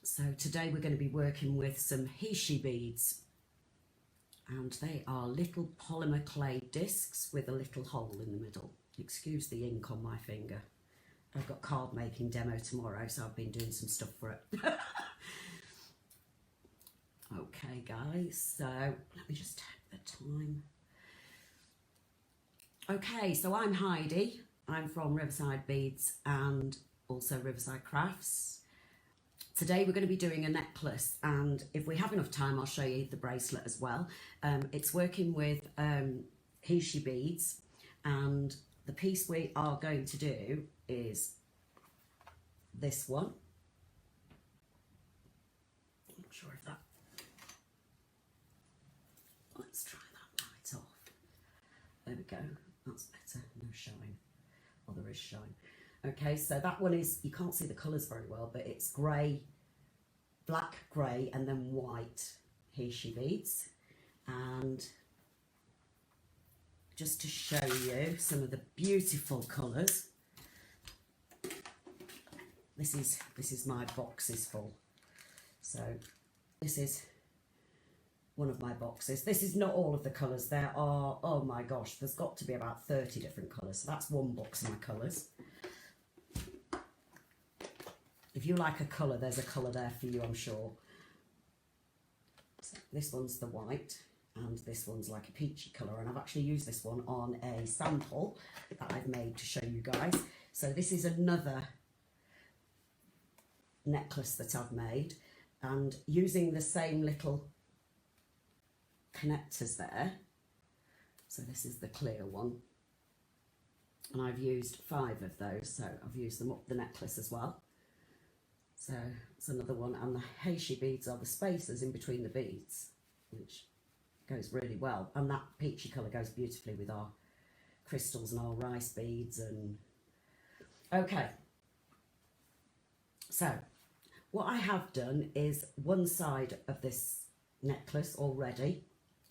So today we're going to be working with some Heishi beads, and they are little polymer clay discs with a little hole in the middle. Excuse the ink on my finger. I've got card making demo tomorrow, so I've been doing some stuff for it. Okay guys, so let me just take the time. Okay, so I'm Heidi. I'm from Riverside Beads and also Riverside Crafts. Today we're going to be doing a necklace, and if we have enough time I'll show you the bracelet as well. It's working with Heishi beads, and the piece we are going to do is this one. I'm not sure if that... Let's try that light off. There we go. That's better. No showing. Well, there is showing. Okay, so that one is, you can't see the colours very well, but it's grey, black, grey, and then white Heishi beads. And just to show you some of the beautiful colours, this is my boxes full. So this is one of my boxes. This is not all of the colours. There are, oh my gosh, there's got to be about 30 different colours. So that's one box of my colours. If you like a colour, there's a colour there for you, I'm sure. So this one's the white, and this one's like a peachy colour, and I've actually used this one on a sample that I've made to show you guys. So this is another necklace that I've made, and using the same little connectors there. So this is the clear one, and I've used 5 of those, so I've used them up the necklace as well. So it's another one, and the Heishi beads are the spacers in between the beads, which goes really well, and that peachy colour goes beautifully with our crystals and our rice beads. And okay, so what I have done is one side of this necklace already.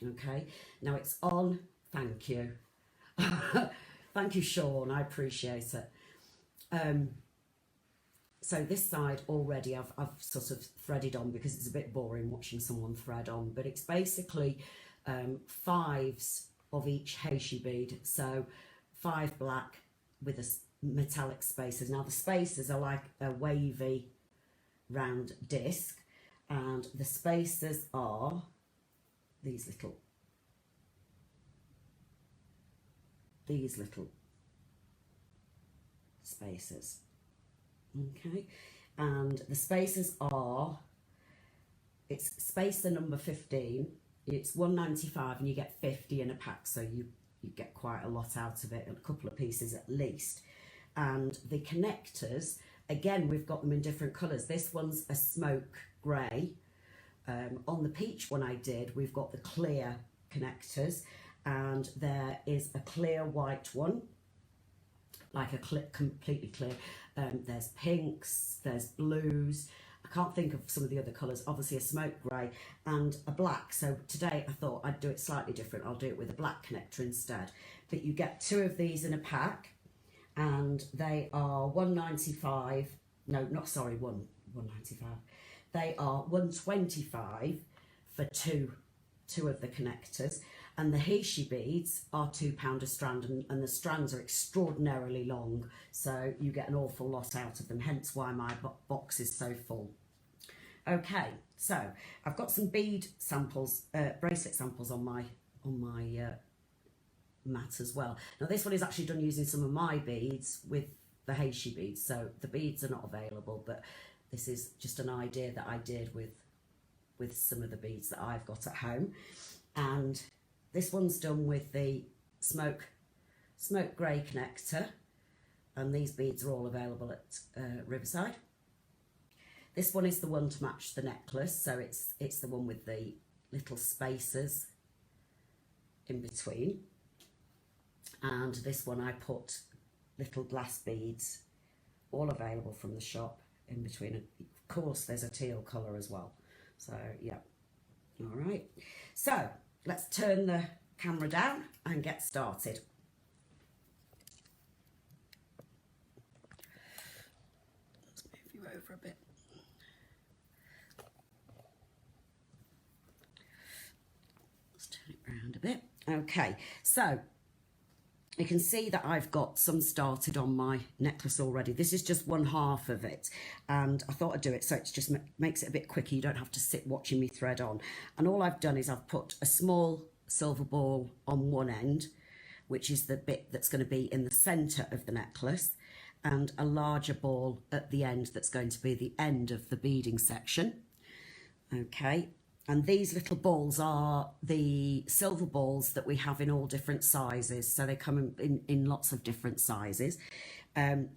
Okay, now it's on. Thank you. Thank you, Sean, I appreciate it. So this side already I've sort of threaded on, because it's a bit boring watching someone thread on, but it's basically 5s of each Heishi bead. So 5 black with a metallic spacers. Now the spacers are like a wavy round disc, and the spacers are these little spacers. Okay, and the spacers are, it's spacer number 15, it's £1.95, and you get 50 in a pack, so you get quite a lot out of it, a couple of pieces at least. And the connectors, again, we've got them in different colours. This one's a smoke grey. On the peach one I did, we've got the clear connectors, and there is a clear white one, like a completely clear. There's pinks, there's blues. I can't think of some of the other colours. Obviously a smoke grey and a black. So today I thought I'd do it slightly different. I'll do it with a black connector instead. But you get 2 of these in a pack, and they are £1.95. No, not sorry, £1.95. They are £1.25 for two of the connectors. And the Heishi beads are £2 a strand, and the strands are extraordinarily long, so you get an awful lot out of them, hence why my box is so full. Okay, so I've got some bead samples, bracelet samples on my mat as well. Now this one is actually done using some of my beads with the Heishi beads, so the beads are not available, but this is just an idea that I did with some of the beads that I've got at home. And this one's done with the smoke grey connector, and these beads are all available at Riverside. This one is the one to match the necklace, so it's the one with the little spacers in between. And this one I put little glass beads, all available from the shop, in between. Of course, there's a teal colour as well. So yeah, all right. So let's turn the camera down and get started. Let's move you over a bit. Okay, so you can see that I've got some started on my necklace already. This is just one half of it, and I thought I'd do it so it just makes it a bit quicker. You don't have to sit watching me thread on. And all I've done is I've put a small silver ball on one end, which is the bit that's going to be in the centre of the necklace, and a larger ball at the end that's going to be the end of the beading section. Okay, and these little balls are the silver balls that we have in all different sizes. So they come in lots of different sizes. The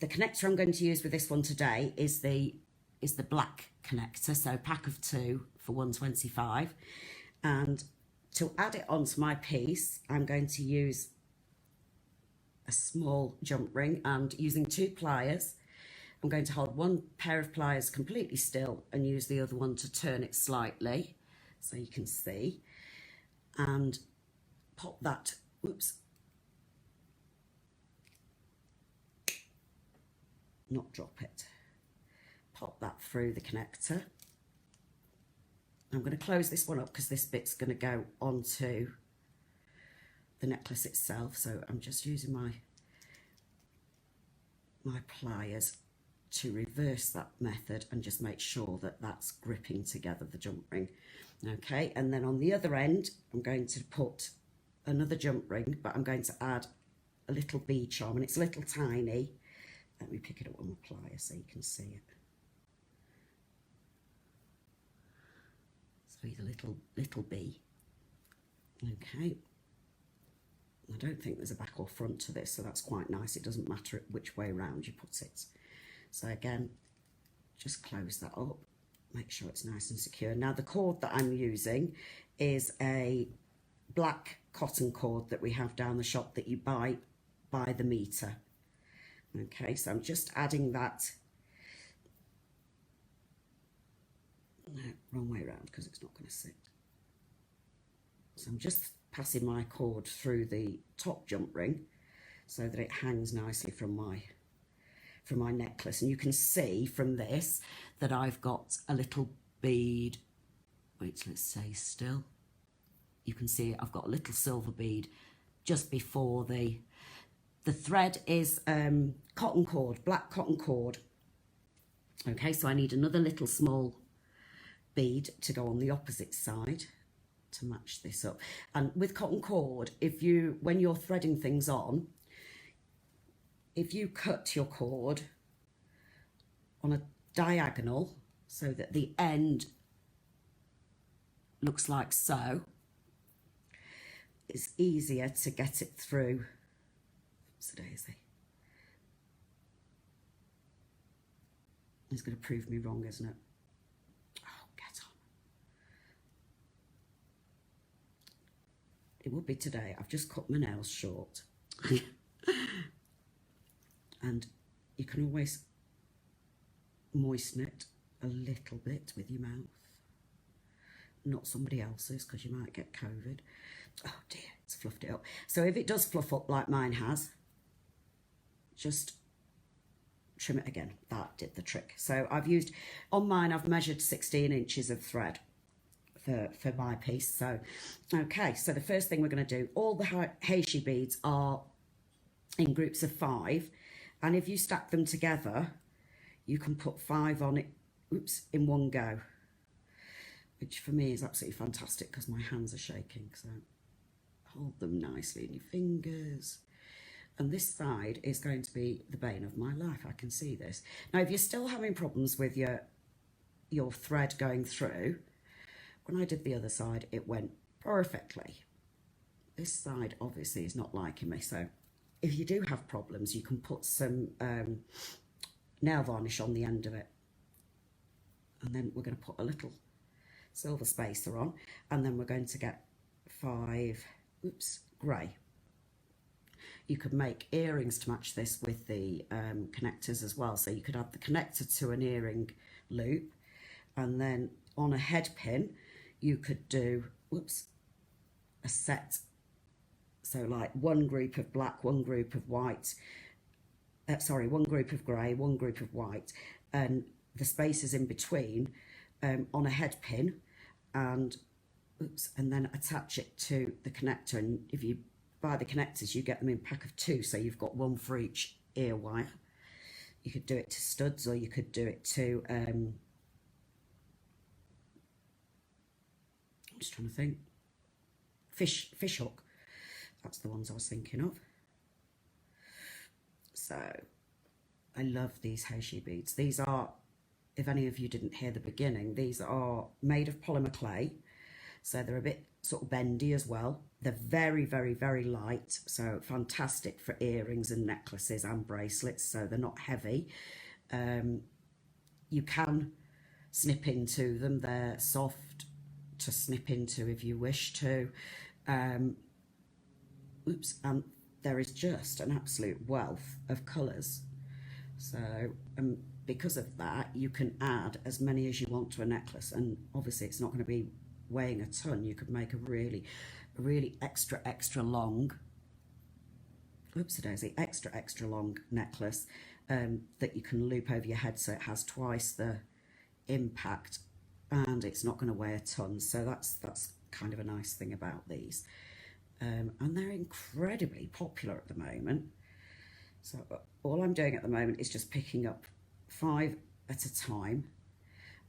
connector I'm going to use with this one today is the black connector. So pack of 2 for 125. And to add it onto my piece, I'm going to use a small jump ring, and using 2 pliers, I'm going to hold one pair of pliers completely still and use the other one to turn it slightly so you can see, and pop that, oops, not drop it, pop that through the connector. I'm going to close this one up because this bit's going to go onto the necklace itself, so I'm just using my pliers to reverse that method and just make sure that that's gripping together the jump ring. Okay, and then on the other end I'm going to put another jump ring, but I'm going to add a little bead charm, and it's a little tiny. Let me pick it up with my pliers so you can see it. So he's a little bee. Okay, I don't think there's a back or front to this, so that's quite nice. It doesn't matter which way around you put it. So again, just close that up, make sure it's nice and secure. Now the cord that I'm using is a black cotton cord that we have down the shop that you buy by the meter. Okay, so I'm just adding that, no, wrong way around because it's not going to sit. So I'm just passing my cord through the top jump ring so that it hangs nicely from my necklace. And you can see from this that I've got a little bead. Wait, let's say still. You can see I've got a little silver bead just before the thread is cotton cord, black cotton cord. Okay, so I need another little small bead to go on the opposite side to match this up. And with cotton cord, when you're threading things on, if you cut your cord on a diagonal so that the end looks like so, it's easier to get it through. Oops, daisy. It's going to prove me wrong, isn't it? Oh, get on. It would be today. I've just cut my nails short. And you can always moisten it a little bit with your mouth. Not somebody else's, because you might get COVID. Oh dear, it's fluffed it up. So if it does fluff up like mine has, just trim it again. That did the trick. So on mine I've measured 16 inches of thread for my piece. So, okay, so the first thing we're going to do, all the Heishi beads are in groups of 5. And if you stack them together, you can put 5 on it, oops, in one go, which for me is absolutely fantastic because my hands are shaking. So hold them nicely in your fingers. And this side is going to be the bane of my life. I can see this. Now, if you're still having problems with your thread going through, when I did the other side, it went perfectly. This side obviously is not liking me, so if you do have problems, you can put some nail varnish on the end of it. And then we're going to put a little silver spacer on, and then we're going to get 5, oops, grey. You could make earrings to match this with the connectors as well. So you could add the connector to an earring loop, and then on a head pin, you could do, whoops, a set. So like one group of black, one group of white, one group of grey, one group of white, and the spaces in between on a head pin, and oops, and then attach it to the connector. And if you buy the connectors, you get them in a pack of 2, so you've got one for each ear wire. You could do it to studs, or you could do it to I'm just trying to think, fish hook. That's the ones I was thinking of. So I love these Heishi beads. These are, if any of you didn't hear the beginning, these are made of polymer clay. So they're a bit sort of bendy as well. They're very, very, very light. So fantastic for earrings and necklaces and bracelets. So they're not heavy. You can snip into them. They're soft to snip into if you wish to. Oops, and there is just an absolute wealth of colours. So because of that, you can add as many as you want to a necklace, and obviously it's not going to be weighing a ton. You could make a really extra long, oopsie daisy, extra long necklace that you can loop over your head, so it has twice the impact and it's not going to weigh a ton. So that's kind of a nice thing about these. And they're incredibly popular at the moment. So all I'm doing at the moment is just picking up 5 at a time,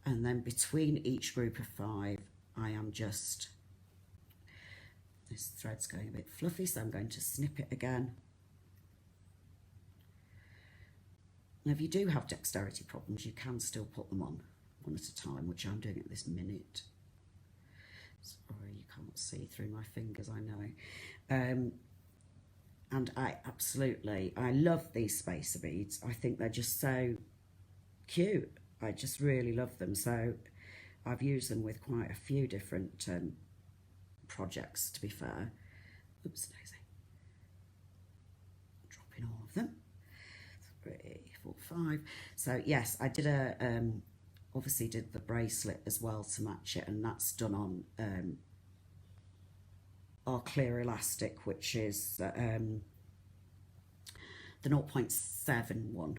and then between each group of 5 I am just, this thread's going a bit fluffy, so I'm going to snip it again. Now if you do have dexterity problems, you can still put them on one at a time, which I'm doing at this minute. Sorry, you can't see through my fingers, I know. And I love these spacer beads. I think they're just so cute. I just really love them. So I've used them with quite a few different projects, to be fair. Oops, daisy. Dropping all of them. 3, 4, 5. So yes, I did obviously did the bracelet as well to match it, and that's done on our clear elastic, which is the 0.7 one,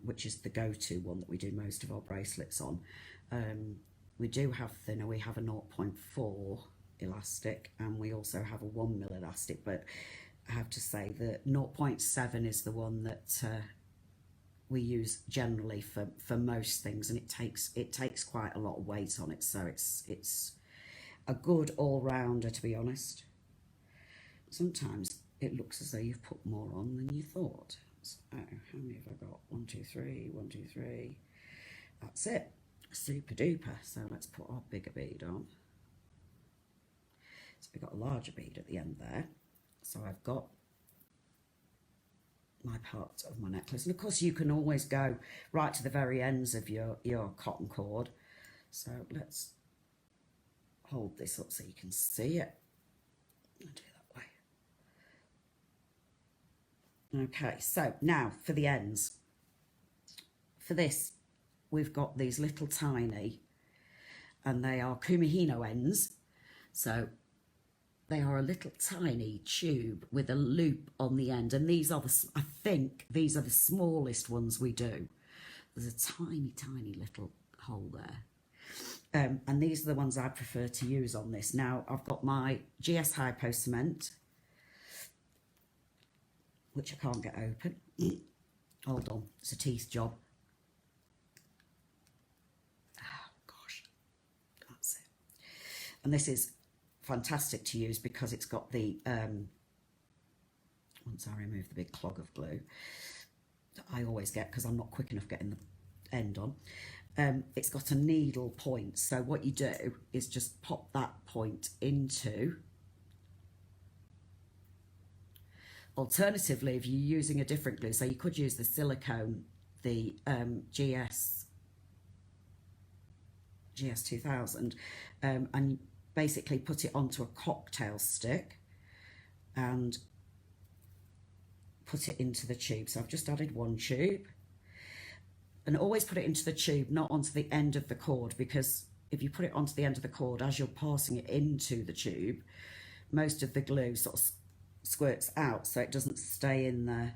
which is the go-to one that we do most of our bracelets on. We do have thinner. We have a 0.4 elastic, and we also have a 1mm elastic, but I have to say that 0.7 is the one that we use generally for most things, and it takes quite a lot of weight on it, so it's a good all-rounder, to be honest. Sometimes it looks as though you've put more on than you thought. So how many have I got? 1, 2, 3, 1, 2, 3. That's it. Super duper. So let's put our bigger bead on. So we've got a larger bead at the end there. So I've got my part of my necklace, and of course you can always go right to the very ends of your cotton cord. So let's hold this up so you can see it. I'll do it that way. Okay, so now for the ends. For this, we've got these little tiny, and they are kumihino ends. So they are a little tiny tube with a loop on the end, and these are I think these are the smallest ones we do. There's a tiny little hole there. And these are the ones I prefer to use on this. Now, I've got my GS Hypo Cement, which I can't get open. Hold on, it's a teeth job. Oh, gosh, that's it. And this is fantastic to use because it's got the, once I remove the big clog of glue that I always get because I'm not quick enough getting the end on. It's got a needle point, so what you do is just pop that point into. Alternatively, if you're using a different glue, so you could use the silicone, the GS 2000, and basically put it onto a cocktail stick and put it into the tube. So I've just added 1 tube. And always put it into the tube, not onto the end of the cord, because if you put it onto the end of the cord, as you're passing it into the tube, most of the glue sort of squirts out, so it doesn't stay in there.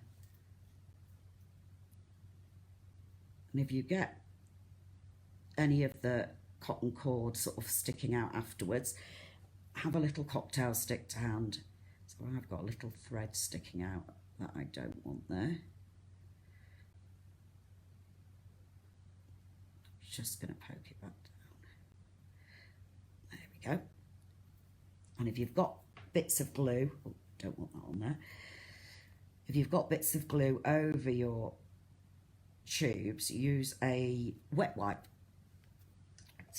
And if you get any of the cotton cord sort of sticking out afterwards, have a little cocktail stick to hand. So I've got a little thread sticking out that I don't want there. Just going to poke it back down. There we go. And if you've got bits of glue, oh, don't want that on there. If you've got bits of glue over your tubes, use a wet wipe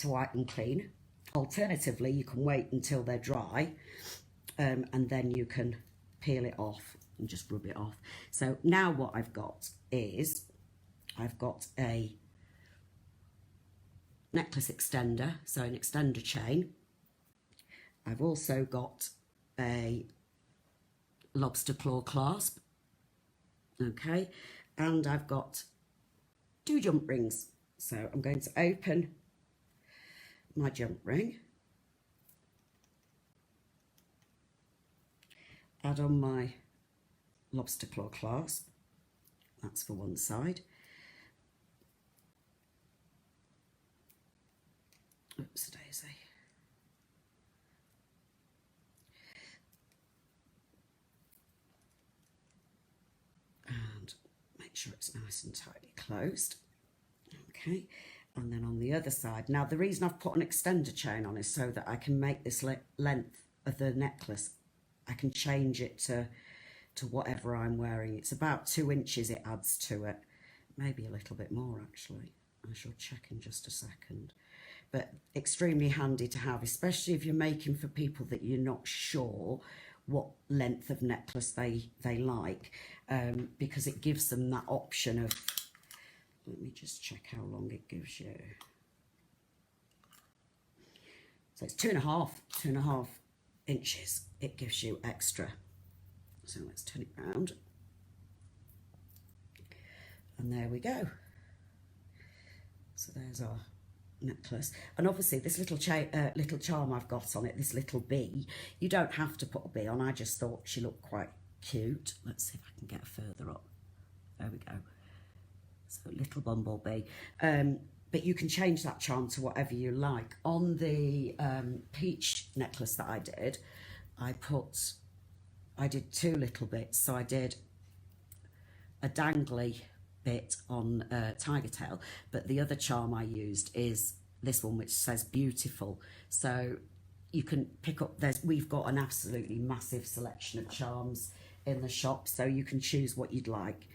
to wipe them clean. Alternatively, you can wait until they're dry and then you can peel it off and just rub it off. So now what I've got is, I've got a necklace extender, so an extender chain. I've also got a lobster claw clasp, okay, and I've got 2 jump rings. So I'm going to open my jump ring, add on my lobster claw clasp, that's for one side. Oops, daisy. And make sure it's nice and tightly closed. Okay, and then on the other side. Now the reason I've put an extender chain on is so that I can make this length of the necklace, I can change it to whatever I'm wearing. It's about 2 inches it adds to it, maybe a little bit more actually. I shall check in just a second. But extremely handy to have, especially if you're making for people that you're not sure what length of necklace they like, because it gives them that option of, let me just check how long it gives you. So it's 2.5 inches it gives you extra. So let's turn it round. And there we go. So there's our necklace. And obviously this little charm I've got on it, this little bee, you don't have to put a bee on. I just thought she looked quite cute. Let's see if I can get her further up. There we go. So little bumblebee. But you can change that charm to whatever you like. On the peach necklace that I did, I did 2 little bits. So I did a dangly bit on tiger tail, but the other charm I used is this one, which says beautiful. So you can pick up, we've got an absolutely massive selection of charms in the shop, so you can choose what you'd like.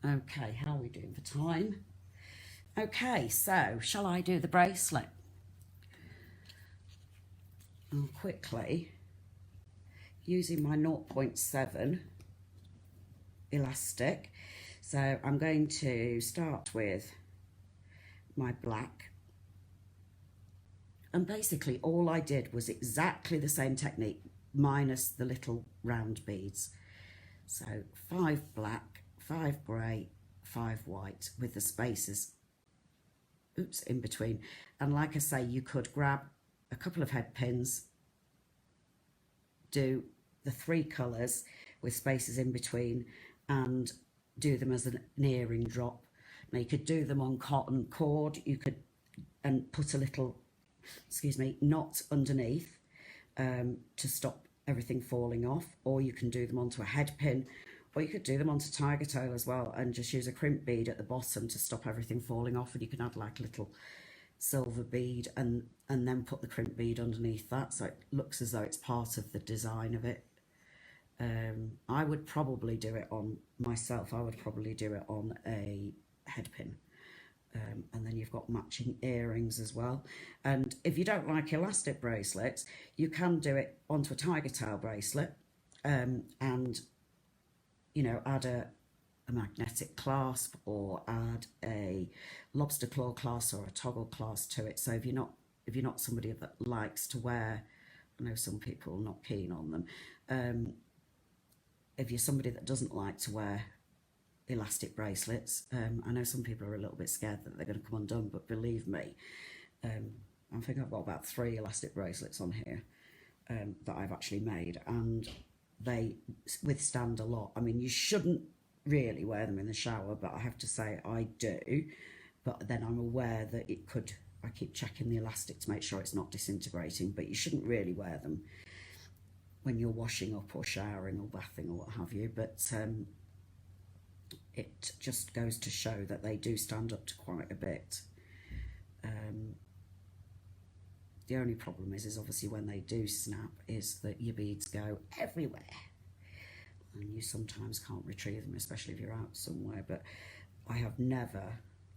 Okay, how are we doing for time? Okay, so shall I do the bracelet? I'll quickly, using my 0.7 elastic, so I'm going to start with my black, and basically all I did was exactly the same technique minus the little round beads. So 5 black, 5 grey, 5 white with the spaces, oops, in between. And like I say, you could grab a couple of head pins, do the 3 colours with spaces in between, and do them as an earring drop. Now you could do them on cotton cord, you could, and put a little, excuse me, knot underneath to stop everything falling off, or you can do them onto a head pin, or you could do them onto tiger tail as well and just use a crimp bead at the bottom to stop everything falling off, and you can add like a little silver bead and then put the crimp bead underneath that, so it looks as though it's part of the design of it. I would probably do it on myself, I would probably do it on a head pin. And then you've got matching earrings as well. And if you don't like elastic bracelets, you can do it onto a tiger tail bracelet, and you know, add a magnetic clasp, or add a lobster claw clasp or a toggle clasp to it. So if you're not somebody that likes to wear, I know some people are not keen on them, if you're somebody that doesn't like to wear elastic bracelets, I know some people are a little bit scared that they're going to come undone, but believe me, I think I've got about 3 elastic bracelets on here that I've actually made, and they withstand a lot. I mean, you shouldn't really wear them in the shower, but I have to say I do, but then I'm aware that it could I keep checking the elastic to make sure it's not disintegrating, but you shouldn't really wear them when you're washing up or showering or bathing or what have you, but it just goes to show that they do stand up to quite a bit. The only problem is obviously when they do snap is that your beads go everywhere and you sometimes can't retrieve them, especially if you're out somewhere. But I have never,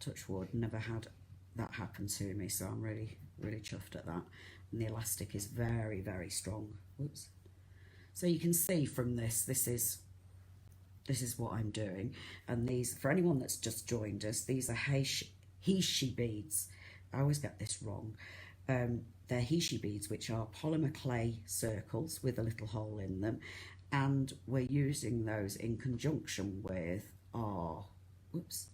touch wood, never had that happen to me, so I'm really chuffed at that. And the elastic is very, very strong. Whoops. So you can see from this is what I'm doing. And these, for anyone that's just joined us, these are Heishi beads. I always get this wrong. They're Heishi beads, which are polymer clay circles with a little hole in them, and we're using those in conjunction with our, whoops,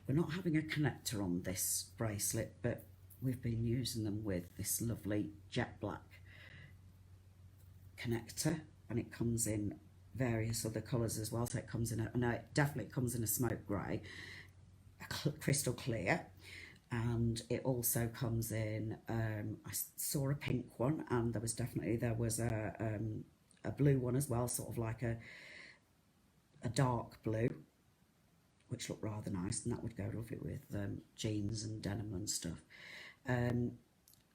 we're not having a connector on this bracelet, but we've been using them with this lovely jet black connector, and it comes in various other colours as well. So it comes in no, it definitely comes in a smoke grey, a crystal clear, and it also comes in, I saw a pink one, and there was a blue one as well, sort of like a dark blue, which looked rather nice, and that would go lovely with jeans and denim and stuff.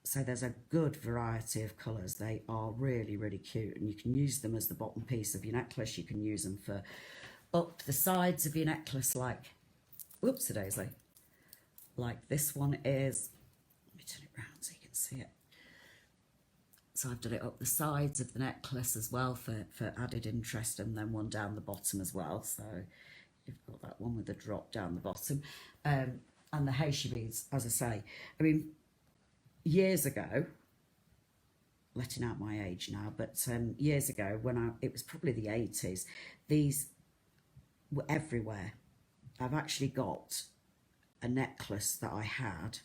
So there's a good variety of colours. They are really, really cute, and you can use them as the bottom piece of your necklace. You can use them for up the sides of your necklace, like, whoops-a-daisy, like this one is. Let me turn it around so you can see it. So I've done it up the sides of the necklace as well for added interest, and then one down the bottom as well. So you've got that one with the drop down the bottom. And the Heishi beads, as I say, I mean, years ago, letting out my age now, but years ago, when it was probably the 80s, these were everywhere. I've actually got a necklace that I had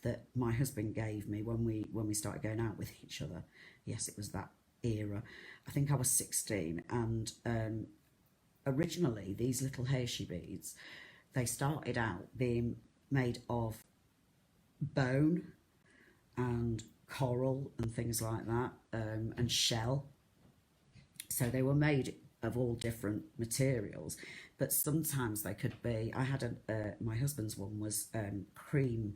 that my husband gave me when we started going out with each other. Yes, it was that era. I think I was 16, and originally these little Heishi beads, they started out being made of bone and coral and things like that, and shell. So they were made of all different materials, but sometimes they could be, I had my husband's one was cream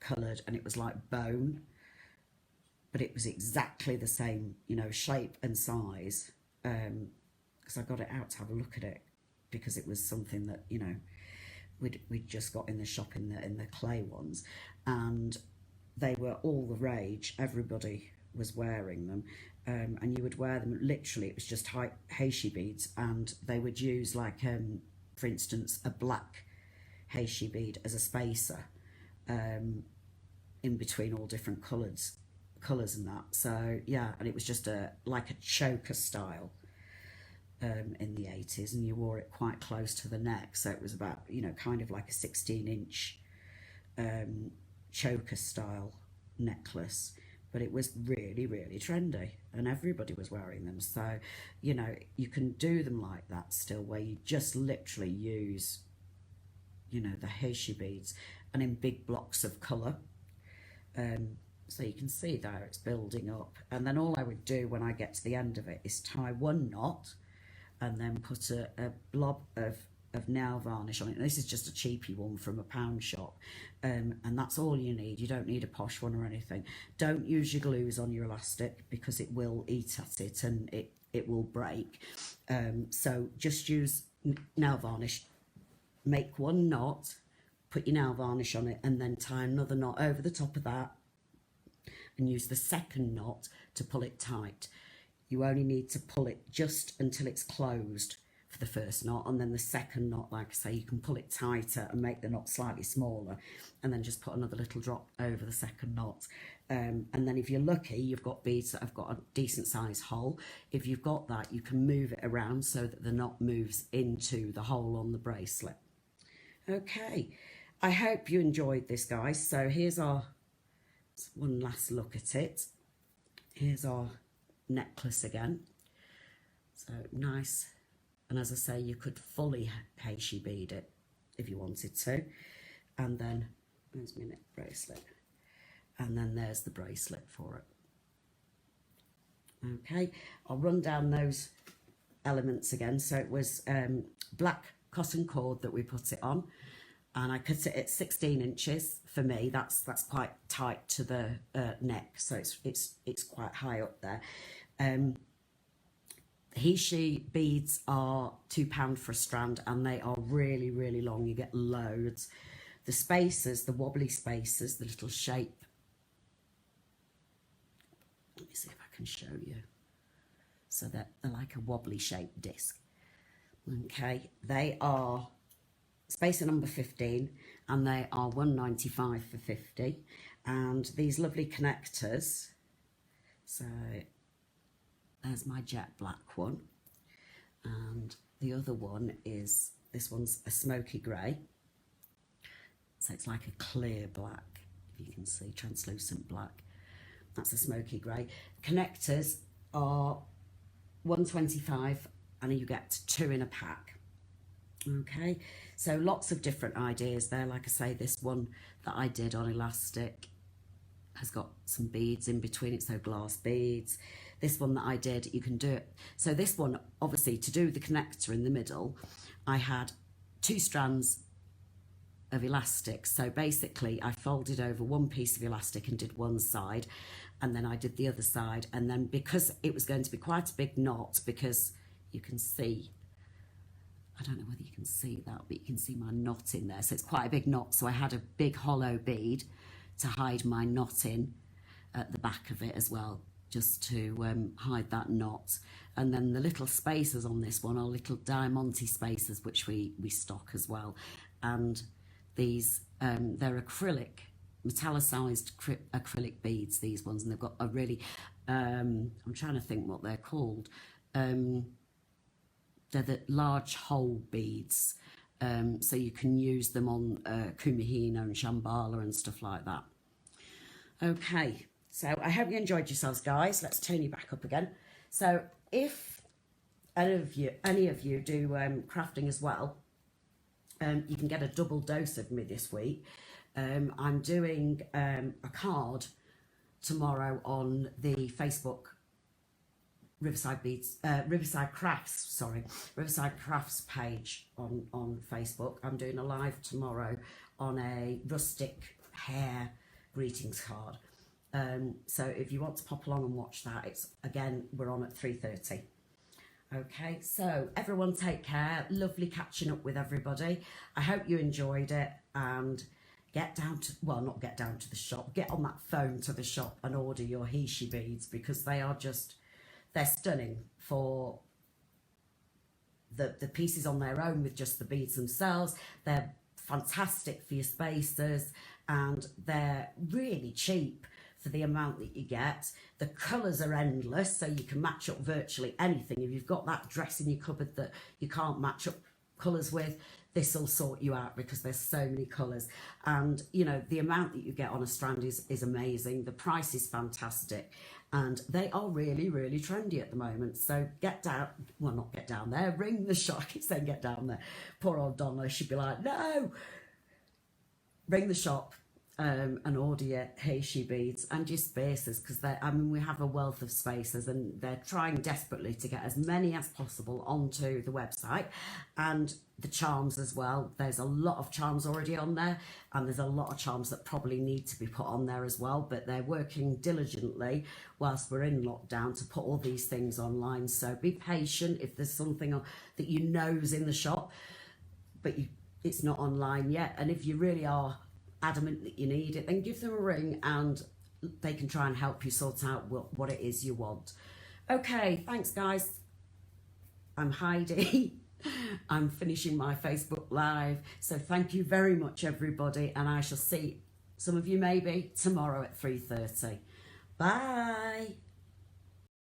coloured, and it was like bone, but it was exactly the same, you know, shape and size, because I got it out to have a look at it, because it was something that, you know, we'd just got in the shop in the clay ones, and they were all the rage. Everybody was wearing them, and you would wear them, literally it was just Heishi beads, and they would use, like, for instance, a black Heishi bead as a spacer in between all different colours and that. So yeah, and it was just like a choker style in the 80s, and you wore it quite close to the neck, so it was about, you know, kind of like a 16-inch choker style necklace, but it was really, really trendy, and everybody was wearing them. So, you know, you can do them like that still, where you just literally use, you know, the Heishi beads, and in big blocks of colour. So you can see there it's building up, and then all I would do when I get to the end of it is tie one knot and then put a blob of nail varnish on it. And this is just a cheapy one from a pound shop, and that's all you need. You don't need a posh one or anything. Don't use your glues on your elastic, because it will eat at it and it will break. So just use nail varnish. Make one knot, put your nail varnish on it, and then tie another knot over the top of that, and use the second knot to pull it tight. You only need to pull it just until it's closed for the first knot, and then the second knot, like I say, you can pull it tighter and make the knot slightly smaller, and then just put another little drop over the second knot. And then if you're lucky, you've got beads that have got a decent size hole. If you've got that, you can move it around so that the knot moves into the hole on the bracelet. Okay, I hope you enjoyed this, guys. So here's our one last look at it. Here's our necklace again. So nice, and as I say, you could fully Heishi bead it if you wanted to. And then there's my neck bracelet, and then there's the bracelet for it. Okay, I'll run down those elements again. So it was black cotton cord that we put it on, and I cut it at 16 inches. For me, that's quite tight to the neck, so it's quite high up there. Heishi beads are £2 for a strand, and they are really, really long. You get loads. The spacers, the wobbly spacers, the little shape. Let me see if I can show you. So they're like a wobbly shaped disc. Okay, they are spacer number 15, and they are £1.95 for 50. And these lovely connectors. So there's my jet black one, and the other one is, this one's a smoky grey, so it's like a clear black, if you can see, translucent black. That's a smoky grey. Connectors are £1.25, and you get 2 in a pack. Okay, so lots of different ideas there. Like I say, this one that I did on elastic has got some beads in between it, so glass beads. This one that I did, you can do it. So this one, obviously, to do the connector in the middle, I had 2 strands of elastic. So basically, I folded over one piece of elastic and did one side, and then I did the other side. And then because it was going to be quite a big knot, because you can see, I don't know whether you can see that, but you can see my knot in there. So it's quite a big knot. So I had a big hollow bead to hide my knot in at the back of it as well, just to hide that knot. And then the little spacers on this one are little diamante spacers, which we stock as well. And these, they're acrylic, metallicized acrylic beads, these ones, and they've got a really, I'm trying to think what they're called. They're the large hole beads. So you can use them on Kumihina and Shambhala and stuff like that. Okay, so I hope you enjoyed yourselves, guys. Let's turn you back up again. So if any of you do crafting as well, you can get a double dose of me this week. I'm doing a card tomorrow on the Facebook Riverside Crafts page on Facebook. I'm doing a live tomorrow on a rustic hair greetings card. So if you want to pop along and watch that, it's, again, we're on at 3:30. Okay, so everyone take care. Lovely catching up with everybody. I hope you enjoyed it, and get down to, well, not get down to the shop, get on that phone to the shop and order your Heishi beads, because they are just, they're stunning for the pieces on their own with just the beads themselves. They're fantastic for your spacers, and they're really cheap for the amount that you get. The colours are endless, so you can match up virtually anything. If you've got that dress in your cupboard that you can't match up colours with, this will sort you out, because there's so many colours. And you know, the amount that you get on a strand is amazing. The price is fantastic, and they are really, really trendy at the moment. So get down, well, not get down there, ring the shop. I keep saying get down there. Poor old Donna, she'd be like, no, ring the shop and order your Heishi beads and your spacers, because I mean, we have a wealth of spacers, and they're trying desperately to get as many as possible onto the website. And the charms as well, there's a lot of charms already on there, and there's a lot of charms that probably need to be put on there as well, but they're working diligently whilst we're in lockdown to put all these things online. So be patient if there's something that you know is in the shop but it's not online yet, and if you really are adamant that you need it, then give them a ring and they can try and help you sort out what it is you want. Okay, thanks guys. I'm Heidi. I'm finishing my Facebook Live. So thank you very much, everybody, and I shall see some of you maybe tomorrow at 3:30. Bye.